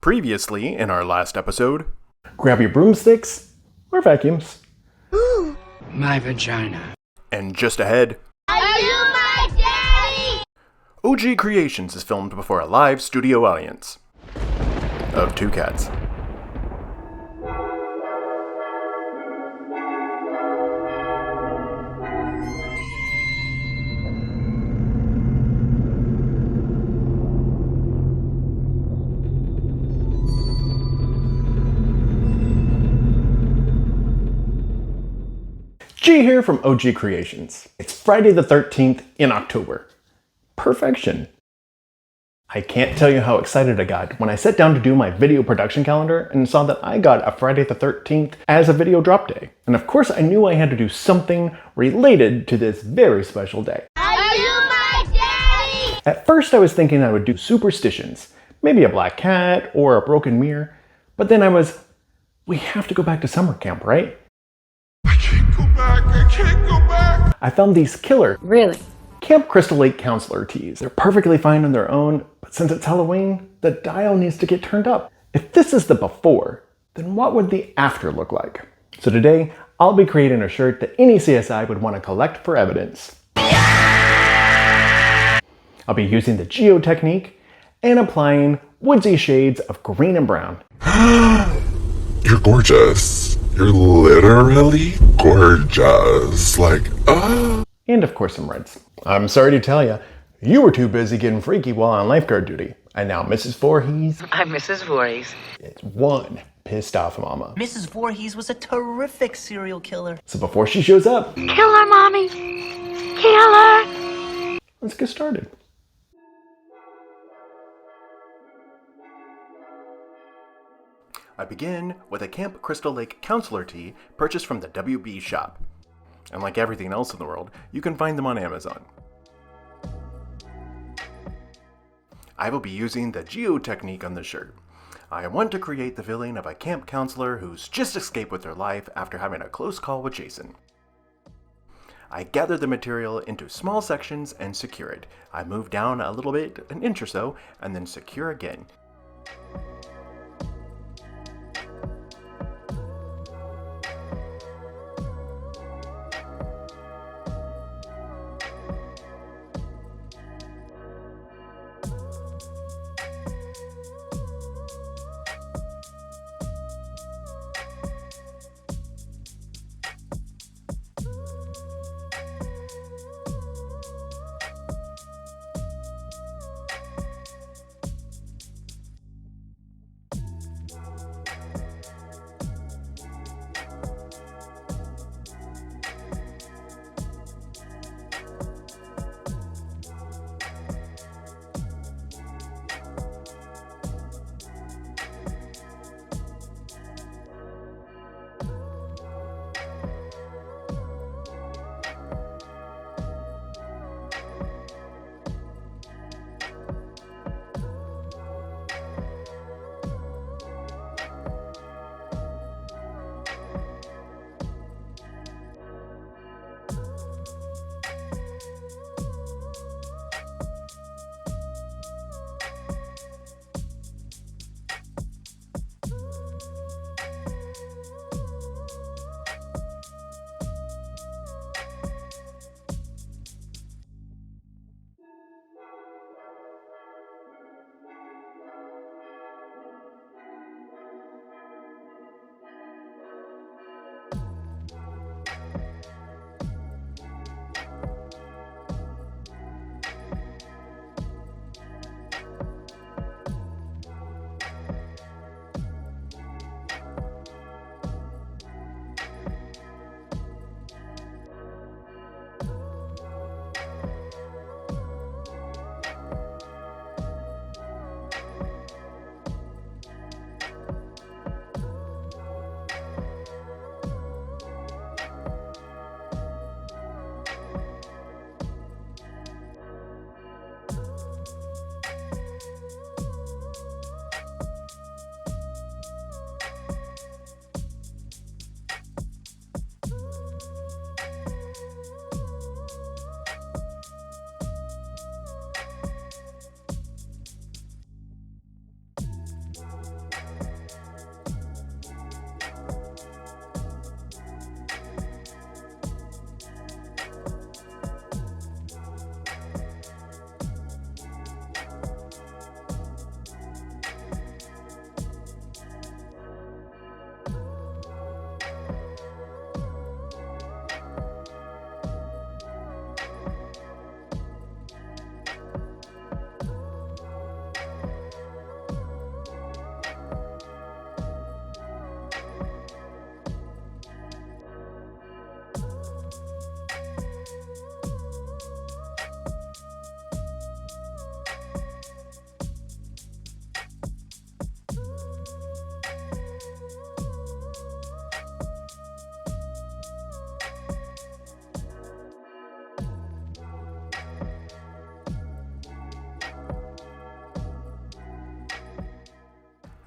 Previously, in our last episode, grab your broomsticks or vacuums. Ooh, my vagina. And just ahead, Are you my daddy? OG Creations is filmed before a live studio audience of two cats. G here from OG Creations. It's Friday the 13th in October. Perfection. I can't tell you how excited I got when I sat down to do my video production calendar and saw that I got a Friday the 13th as a video drop day. And of course I knew I had to do something related to this very special day. Are you my daddy? At first I was thinking I would do superstitions, maybe a black cat or a broken mirror, but then we have to go back to summer camp, right? I can't go back. I found these killer Really? Camp Crystal Lake Counselor tees. They're perfectly fine on their own, but since it's Halloween, the dial needs to get turned up. If this is the before, then what would the after look like? So today, I'll be creating a shirt that any CSI would want to collect for evidence. I'll be using the Geode technique and applying woodsy shades of green and brown. You're gorgeous. You're literally gorgeous. And of course some reds. I'm sorry to tell you, you were too busy getting freaky while on lifeguard duty. And now Mrs. Voorhees I'm Mrs. Voorhees. is one pissed off mama. Mrs. Voorhees was a terrific serial killer. So before she shows up, Kill her, Mommy. Kill her. let's get started. I begin with a Camp Crystal Lake Counselor tee purchased from the WB shop. And like everything else in the world, you can find them on Amazon. I will be using the Geode technique on the shirt. I want to create the feeling of a camp counselor who's just escaped with their life after having a close call with Jason. I gather the material into small sections and secure it. I move down a little bit, an inch or so, and then secure again.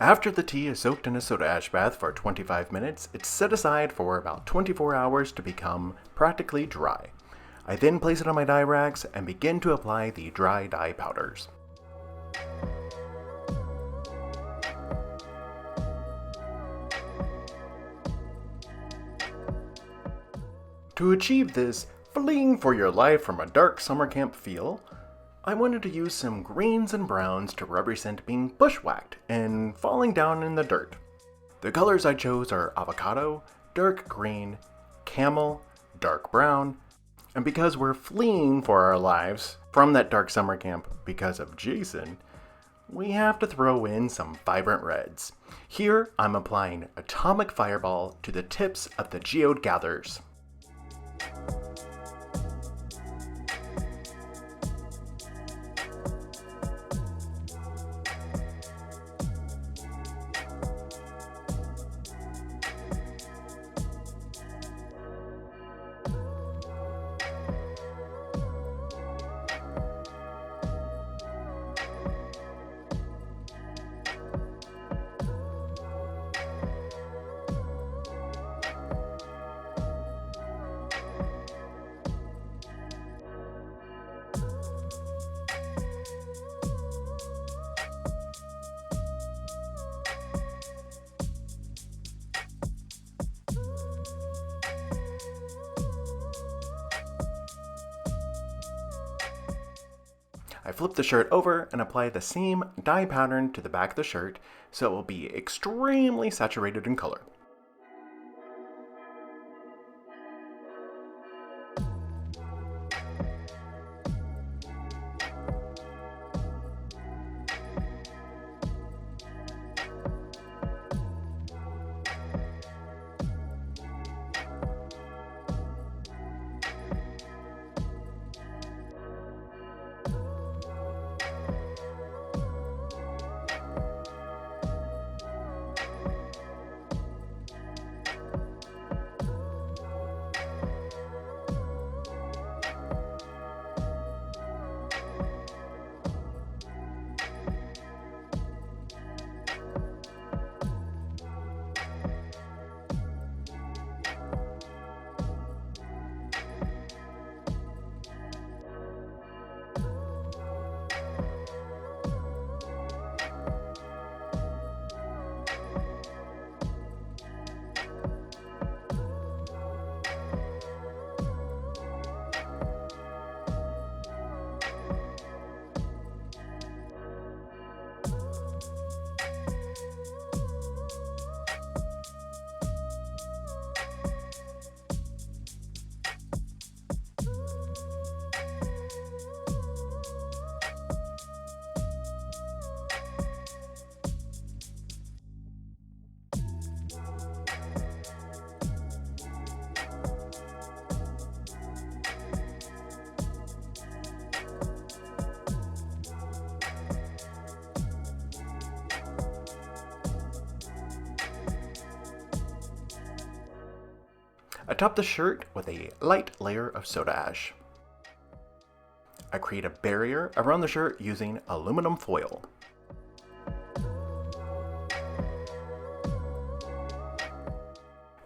After the tea is soaked in a soda ash bath for 25 minutes, it's set aside for about 24 hours to become practically dry. I then place it on my dye racks and begin to apply the dry dye powders. To achieve this fleeing for your life from a dark summer camp feel, I wanted to use some greens and browns to represent being bushwhacked and falling down in the dirt. The colors I chose are Avocado, dark green, Camel, dark brown, and because we're fleeing for our lives from that dark summer camp because of Jason, we have to throw in some vibrant reds. Here I'm applying Atomic Fireball to the tips of the geode gathers. I flip the shirt over and apply the same dye pattern to the back of the shirt so it will be extremely saturated in color. I top the shirt with a light layer of soda ash. I create a barrier around the shirt using aluminum foil.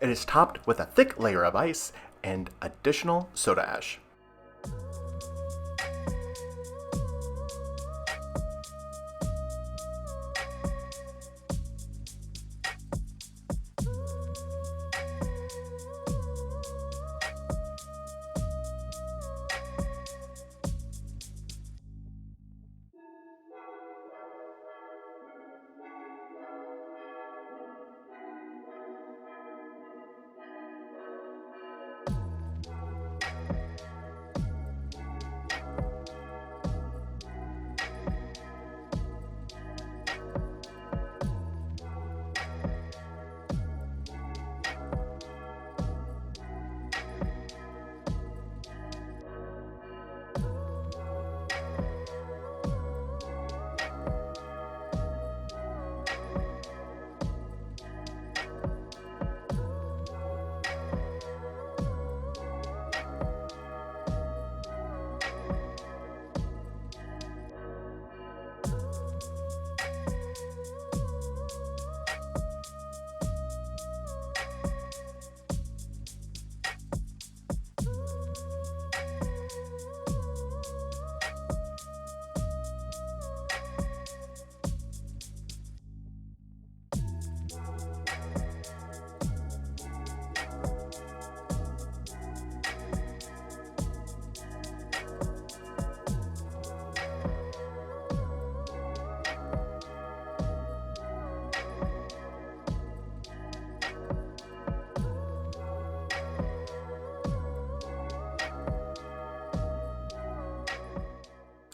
It is topped with a thick layer of ice and additional soda ash.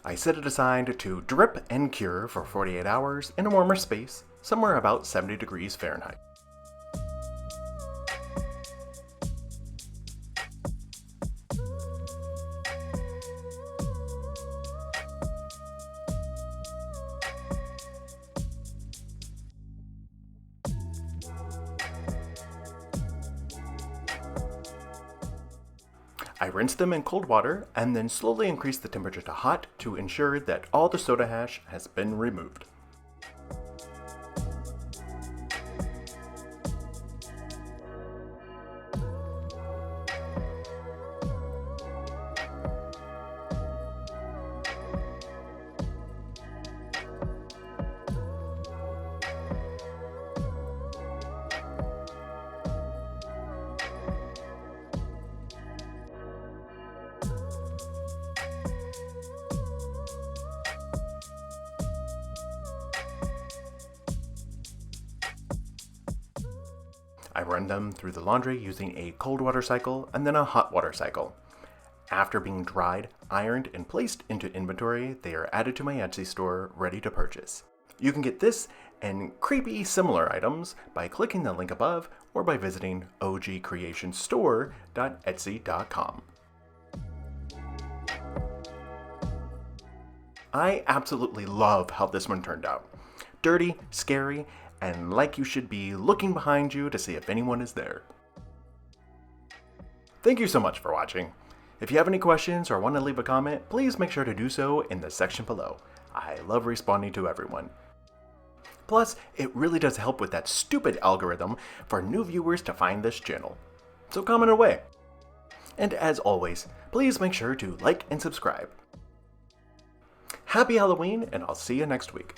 I set it aside to drip and cure for 48 hours in a warmer space, somewhere about 70 degrees Fahrenheit. I rinse them in cold water and then slowly increase the temperature to hot to ensure that all the soda ash has been removed. I run them through the laundry using a cold water cycle and then a hot water cycle. After being dried, ironed, and placed into inventory, they are added to my Etsy store, ready to purchase. You can get this and creepy similar items by clicking the link above or by visiting ogcreationstore.etsy.com. I absolutely love how this one turned out. Dirty, scary, and like you should be looking behind you to see if anyone is there. Thank you so much for watching. If you have any questions or want to leave a comment, please make sure to do so in the section below. I love responding to everyone. Plus, it really does help with that stupid algorithm for new viewers to find this channel. So comment away. And as always, please make sure to like and subscribe. Happy Halloween, and I'll see you next week.